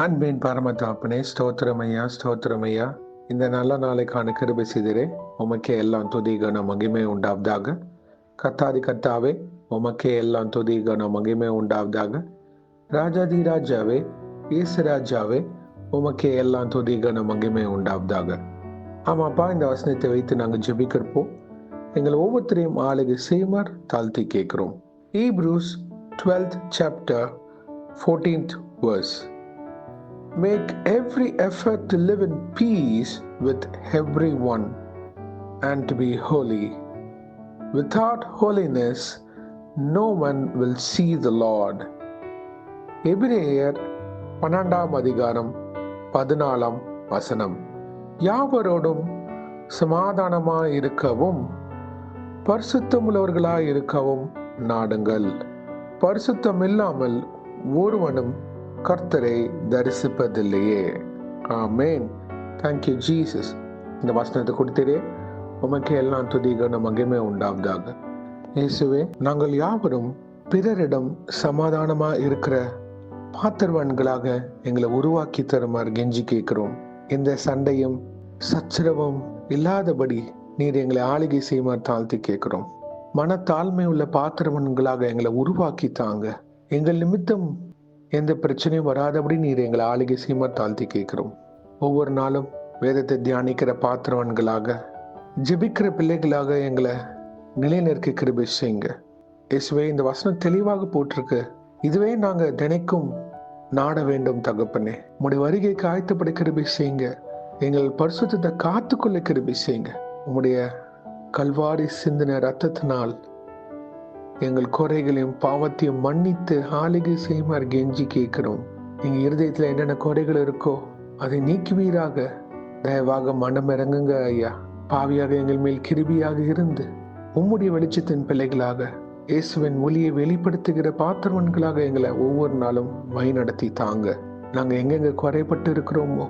அன்பின் பரமதாப்பனே, ஸ்தோத்திரமையா ஸ்தோத்திரமையா. இந்த நல்ல நாளைக்கான கிருபை செய்திரே. உமக்கே எல்லாம் துதி கன மகிமை உண்டாவதாக. கர்த்தாதி கர்த்தாவே, உமக்கே எல்லாம் துதி கன மகிமை உண்டாவதாக. ராஜாதி ராஜாவே, இயேசு ராஜாவே, உமக்கே எல்லாம் துதி கன மகிமை உண்டாவதாக. ஆமாப்பா, இந்த வசனத்தை வைத்து நாங்கள் ஜெபிக்கிறப்போம். எங்கள் ஒவ்வொருத்தரையும் ஆளுகை செய்யுமாறு தாழ்த்தி கேட்கிறோம். Hebrews 12th chapter 14th verse. Make every effort to live in peace with everyone and to be holy. Without holiness, no one will see the Lord. எபிரேயர் 12ஆம் அதிகாரம் 14ஆம் வசனம். யாவரோடும் சமாதானமாய் இருக்கவும் பரிசுத்தமுள்ளவர்களாய் இருக்கவும் நாடுங்கள். பரிசுத்தம் இல்லாமல் ஒருவனும் கர்த்தரை தரிசிப்பதில்லையே. ஆமேன். Thank you Jesus. இந்த வசனத்தை கொடுத்தீரே, உமக்கு எல்லாம் துதி கன மகிமை உண்டாவதாக. இயேசுவே, நாங்கள் யாவரும் பிறரிடம் சமாதானமா இருக்கிற பாத்திரவான்களாக எங்களை உருவாக்கி தருமாறு கெஞ்சி கேட்கிறோம். எந்த சண்டையும் சச்சரவும் இல்லாதபடி நீர் எங்களை ஆளுகை செய்யுமாறு தாழ்த்தி கேட்கிறோம். மனத்தாழ்மை உள்ள பாத்திரவான்களாக எங்களை உருவாக்கி தாங்க. எங்கள் நிமித்தம் எந்த பிரச்சனையும் வராதபடி நீர் எங்களை ஆளுகை செய்யுமாறு தாழ்த்தி கேட்கிறோம். ஒவ்வொரு நாளும் வேதத்தை தியானிக்கிற பாத்திரவான்களாக, ஜெபிக்கிற பிள்ளைகளாக எங்களை நிலைநிற்க கிருபை செய்யுங்க. இயேசுவே, இந்த வசனம் தெளிவாக போட்டிருக்கு. இதுவே நாங்க தினைக்கும் நாட வேண்டும் தகப்பனே. உம்முடைய வருகைக்கு ஆயத்தப்பட கிருபை செய்யுங்க. எங்கள் பரிசுத்தத்தை காத்துக்கொள்ள கிருபை செய்யுங்க. உம்முடைய கல்வாரி சிந்தின ரத்தத்தினால் எங்கள் குறைகளையும் பாவத்தையும் மன்னித்து ஆளுகை செய்யுமாறு கெஞ்சி கேட்கிறோம். எங்க இருதயத்துல என்னென்ன குறைகள் இருக்கோ அதை நீக்குவீராக. தயவாக மனம் இறங்குங்க ஐயா. பாவியாக எங்கள் மேல் கிருபியாக இருந்து உம்முடைய வெளிச்சத்தின் பிள்ளைகளாக, இயேசுவின் ஒளியை வெளிப்படுத்துகிற பாத்திரவன்களாக எங்களை ஒவ்வொரு நாளும் வழி நடத்தி தாங்க. நாங்க எங்கெங்க குறைப்பட்டு இருக்கிறோமோ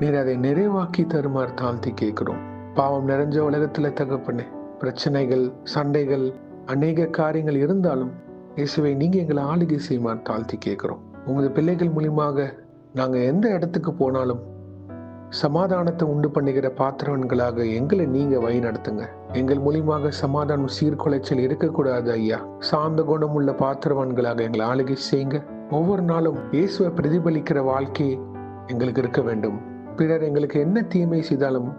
நீர் அதை நிறைவாக்கி தருமாறு தாழ்த்தி கேட்கிறோம். பாவம் நிறைஞ்ச உலகத்துல தகப்பனே, பிரச்சனைகள், சண்டைகள், அநேக காரியங்கள் இருந்தாலும் இயேசுவை நீங்க எங்களை ஆளுகை செய்யுமாறு தாழ்த்தி கேட்கிறோம். உங்களது பிள்ளைகள் மூலியமாக நாங்க எந்த இடத்துக்கு போனாலும் சமாதானத்தை உண்டு பண்ணுகிற பாத்திரவன்களாக எங்களை நீங்க வழி நடத்துங்க. எங்கள் மூலியமாக சமாதானம் சீர்குலைச்சல் இருக்கக்கூடாது ஐயா. சாந்த குணம் உள்ள பாத்திரவான்களாக எங்களை ஆளுகை செய்யுங்க. ஒவ்வொரு நாளும் இயேசுவை பிரதிபலிக்கிற வாழ்க்கை எங்களுக்கு இருக்க வேண்டும். பிறர் எங்களுக்கு என்ன தீமை செய்தாலும்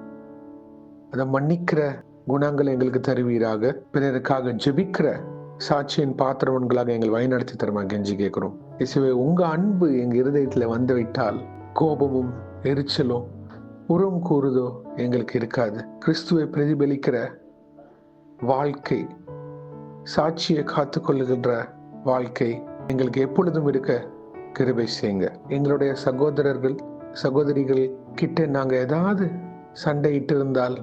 அதை மன்னிக்கிற குணங்கள் எங்களுக்கு தருவீராக. பிறருக்காக ஜெபிக்கிற சாட்சியின் பாத்திரவன்களாக எங்கள் வழிநடத்தி தருமா கெஞ்சி கேட்கிறோம். இயேசுவே, உங்க அன்பு எங்க இருதயத்துல வந்து விட்டால் கோபமும் எரிச்சலும் உரம் கூறுதோ எங்களுக்கு இருக்காது. கிறிஸ்துவை பிரதிபலிக்கிற வாழ்க்கை, சாட்சியை காத்துக்கொள்ளுகின்ற வாழ்க்கை எங்களுக்கு எப்பொழுதும் இருக்க கிருபை செய்யுங்க. எங்களுடைய சகோதரர்கள் சகோதரிகள் கிட்ட நாங்க ஏதாவது சண்டையிட்டு இருந்தால்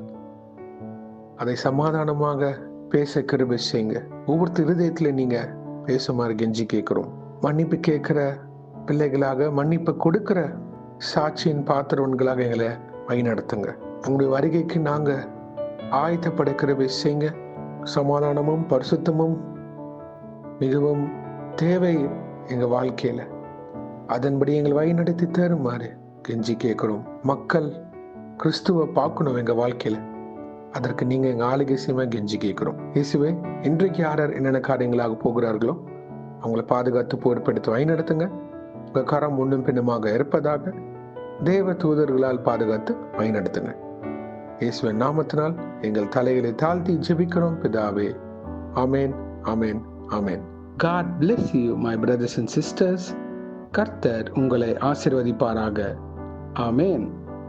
அதை சமாதானமாக பேச கிருபை செய்யுங்க. ஒவ்வொரு இருதயத்துல நீங்க பேசுமாறு கெஞ்சி கேட்கிறோம். மன்னிப்பு கேட்கிற பிள்ளைகளாக, மன்னிப்பு கொடுக்கிற சாட்சியின் பாத்திரவன்களாக எங்களை வழி நடத்துங்க. உங்களுடைய வருகைக்கு நாங்க ஆயத்தப்பட கிருபை செய்யுங்க. சமாதானமும் பரிசுத்தமும் மிகவும் தேவை எங்க வாழ்க்கையில. அதன்படி எங்களை வழி நடத்தி தருமாறு கெஞ்சி கேட்கிறோம். மக்கள் கிறிஸ்துவ பார்க்கணும் எங்க வாழ்க்கையில. அதற்கு நீங்க எங்க ஆளுகை செய்ய கெஞ்சி கேட்கிறோம். இயேசுவே, இன்றைக்கு யார் என்னென்ன காரியங்களாக போகிறார்களோ அவங்களை பாதுகாத்து பொறுப்பெடுத்து வழி நடத்துங்க. உங்க கரம் முன்னும் பின்னுமாக இருப்பதாக தேவ தூதர்களால் பாதுகாத்து வழி நடத்துங்க. இயேசுவின் நாமத்தினால் எங்கள் தலைகளை தாழ்த்தி ஜெபிக்கிறோம் பிதாவே. ஆமேன், ஆமேன், ஆமேன். God bless you, my brothers and sisters. கர்த்தர் உங்களை ஆசீர்வதிப்பாராக. ஆமேன்.